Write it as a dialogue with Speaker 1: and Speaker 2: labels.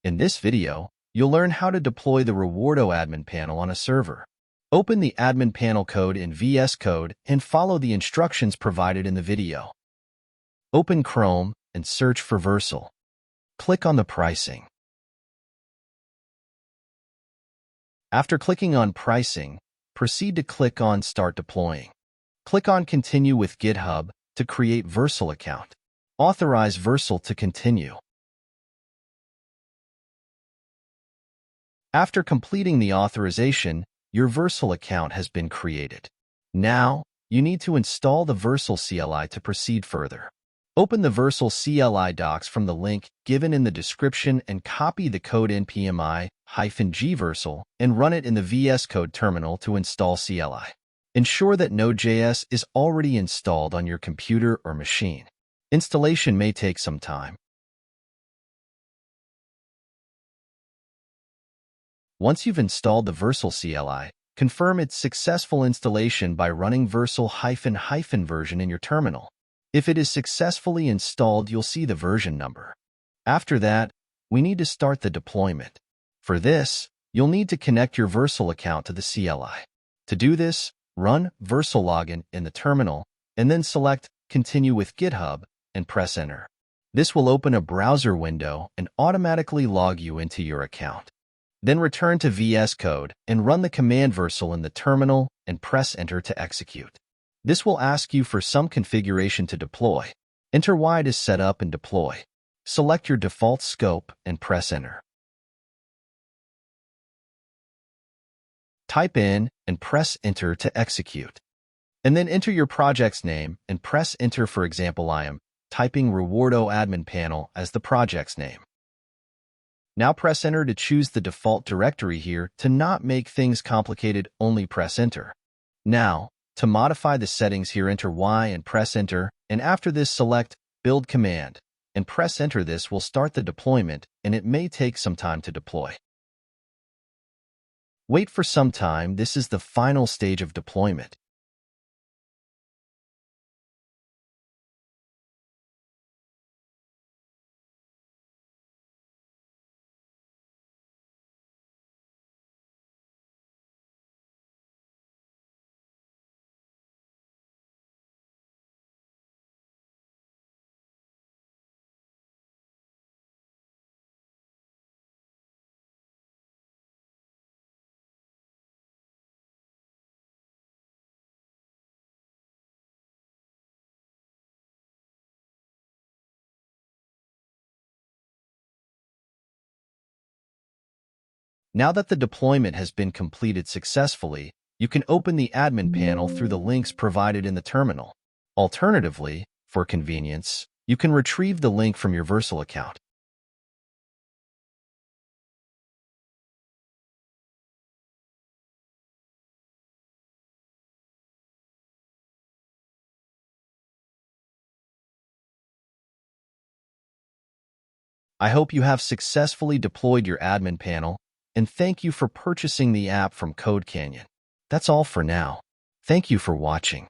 Speaker 1: In this video, you'll learn how to deploy the Rewardo admin panel on a server. Open the admin panel code in VS Code and follow the instructions provided in the video. Open Chrome and search for Vercel. Click on the pricing. After clicking on Pricing, proceed to click on Start Deploying. Click on Continue with GitHub to create Vercel account. Authorize Vercel to continue. After completing the authorization, your Vercel account has been created. Now, you need to install the Vercel CLI to proceed further. Open the Vercel CLI docs from the link given in the description and copy the code npmi-g Vercel and run it in the VS Code terminal to install CLI. Ensure that Node.js is already installed on your computer or machine. Installation may take some time. Once you've installed the Vercel CLI, confirm its successful installation by running Vercel -- version in your terminal. If it is successfully installed, you'll see the version number. After that, we need to start the deployment. For this, you'll need to connect your Vercel account to the CLI. To do this, run Vercel login in the terminal, and then select Continue with GitHub and press Enter. This will open a browser window and automatically log you into your account. Then return to VS Code and run the command Vercel in the terminal and press Enter to execute. This will ask you for some configuration to deploy. Enter Y to set up and deploy. Select your default scope and press Enter. Type in and press Enter to execute. And then enter your project's name and press Enter. For example, I am typing Rewardo admin panel as the project's name. Now press Enter to choose the default directory here. To not make things complicated, only press Enter. Now, to modify the settings here, enter Y and press Enter, and after this select Build Command and press Enter. This will start the deployment, and it may take some time to deploy. Wait for some time. This is the final stage of deployment. Now that the deployment has been completed successfully, you can open the admin panel through the links provided in the terminal. Alternatively, for convenience, you can retrieve the link from your Vercel account. I hope you have successfully deployed your admin panel, and thank you for purchasing the app from Code Canyon. That's all for now. Thank you for watching.